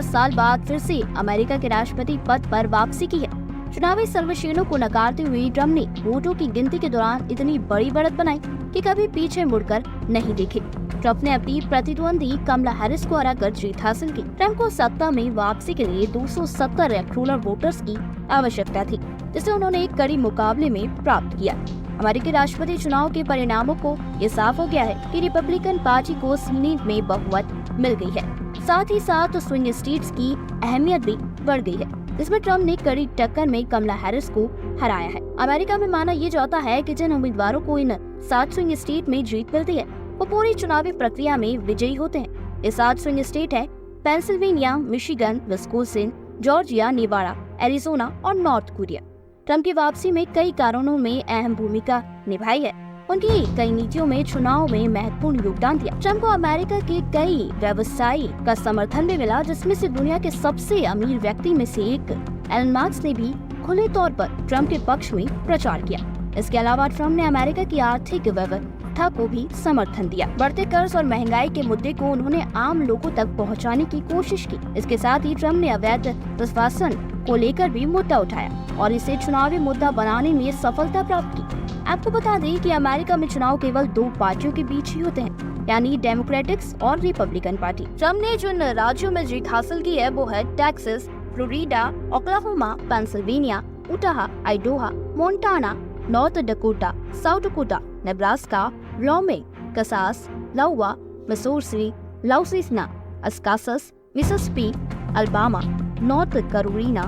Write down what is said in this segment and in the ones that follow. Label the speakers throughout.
Speaker 1: 4 साल बाद फिर से अमेरिका के राष्ट्रपति पद पर वापसी की है। चुनावी सर्वेक्षणों को नकारते हुए ट्रम्प ने वोटों की गिनती के दौरान इतनी बड़ी बढ़त बनाई कि कभी पीछे मुड़कर नहीं देखे। ट्रम्प ने अपनी प्रतिद्वंदी कमला हैरिस को हराकर जीत हासिल की। ट्रम्प को सत्ता में वापसी के लिए 270 इलेक्टोरल वोटर्स की आवश्यकता थी, जिसे उन्होंने एक कड़ी मुकाबले में प्राप्त किया। अमेरिकी राष्ट्रपति चुनाव के परिणामों को ये साफ हो गया है कि रिपब्लिकन पार्टी को सीनेट में बहुमत मिल गई है। साथ ही साथ स्विंग स्टेट्स की अहमियत भी बढ़ गई है, जिसमें ट्रम्प ने कड़ी टक्कर में कमला हैरिस को हराया है। अमेरिका में माना ये जाता है कि जिन उम्मीदवारों को इन 7 स्विंग स्टेट में जीत मिलती है वो पूरी चुनावी प्रक्रिया में विजयी होते हैं। ये 7 स्विंग स्टेट है Pennsylvania, Michigan, Wisconsin, Georgia, Nevada, Arizona और नॉर्थ कोरिया। ट्रम्प की वापसी में कई कारणों में अहम भूमिका निभाई है। उनकी कई नीतियों में चुनाव में महत्वपूर्ण योगदान दिया। ट्रम्प को अमेरिका के कई व्यवसायी का समर्थन भी मिला, जिसमें से दुनिया के सबसे अमीर व्यक्ति में से एक एलन मास्क ने भी खुले तौर पर ट्रम्प के पक्ष में प्रचार किया। इसके अलावा ट्रम्प ने अमेरिका की आर्थिक व्यवस्था को भी समर्थन दिया। बढ़ते कर्ज और महंगाई के मुद्दे को उन्होंने आम लोगों तक पहुंचाने की कोशिश की। इसके साथ ही ट्रम्प ने अवैध प्रशासन को लेकर भी मुद्दा उठाया और इसे चुनावी मुद्दा बनाने में सफलता प्राप्त की। आपको बता दें कि अमेरिका में चुनाव केवल 2 पार्टियों के बीच ही होते हैं, यानी डेमोक्रेटिक्स और रिपब्लिकन पार्टी। ट्रम्प ने जिन राज्यों में जीत हासिल की है वो है Texas, Florida, Oklahoma, Pennsylvania, Utah, Idaho, Montana, North Dakota, South Dakota, Nebraska, Wyoming, Kansas, Iowa, Missouri, Louisiana, Arkansas, Mississippi, Alabama, North Carolina,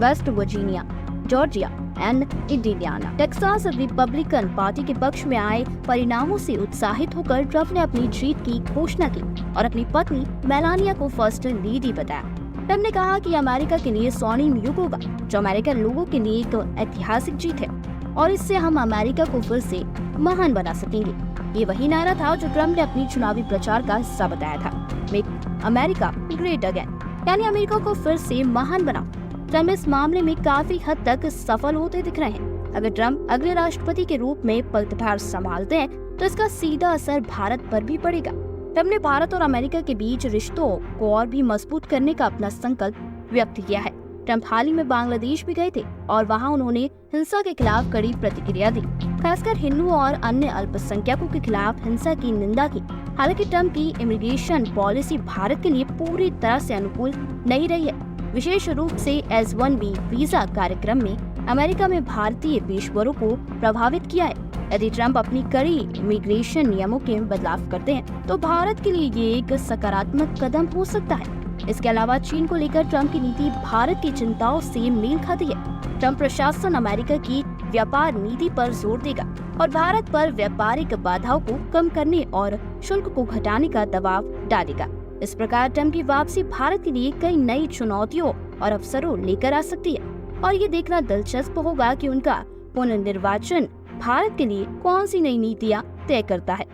Speaker 1: West Virginia, Georgia and Indiana. Texas Republican party के पक्ष में आए परिणामों से उत्साहित होकर ट्रम्प ने अपनी जीत की घोषणा की और अपनी पत्नी मेलानिया को फर्स्ट लेडी बताया। ट्रम्प ने कहा कि अमेरिका के लिए स्वर्णिम युग होगा, जो अमेरिकन लोगों के लिए एक ऐतिहासिक जीत है और इससे हम अमेरिका को फिर से महान बना सकेंगे। ये वही नारा था जो ट्रम्प ने अपनी चुनावी प्रचार का हिस्सा बताया था, मेक अमेरिका ग्रेट अगेन, यानी अमेरिका को फिर से महान बनाओ। ट्रम्प इस मामले में काफी हद तक सफल होते दिख रहे हैं। अगर ट्रम्प अगले राष्ट्रपति के रूप में पलटवार संभालते हैं तो इसका सीधा असर भारत पर भी पड़ेगा। ट्रम्प ने भारत और अमेरिका के बीच रिश्तों को और भी मजबूत करने का अपना संकल्प व्यक्त किया है। ट्रम्प हाल ही में बांग्लादेश भी गए थे और वहां उन्होंने हिंसा के खिलाफ कड़ी प्रतिक्रिया दी, खासकर हिंदुओं और अन्य अल्पसंख्यकों के खिलाफ हिंसा की निंदा की। हालांकि ट्रम्प की इमिग्रेशन पॉलिसी भारत के लिए पूरी तरह से अनुकूल नहीं रही है। विशेष रूप से H-1B वीजा कार्यक्रम में अमेरिका में भारतीय पेशेवरों को प्रभावित किया है। यदि ट्रम्प अपनी कड़ी इमिग्रेशन नियमों के बदलाव करते हैं तो भारत के लिए ये एक सकारात्मक कदम हो सकता है। इसके अलावा चीन को लेकर ट्रम्प की नीति भारत की चिंताओं से मेल खाती है। ट्रम्प प्रशासन अमेरिका की व्यापार नीति पर जोर देगा और भारत पर व्यापारिक बाधाओं को कम करने और शुल्क को घटाने का दबाव डालेगा। इस प्रकार ट्रम्प की वापसी भारत के लिए कई नई चुनौतियों और अवसरों लेकर आ सकती है और ये देखना दिलचस्प होगा कि उनका पुनर्निर्वाचन भारत के लिए कौन सी नई नीतियाँ तय करता है।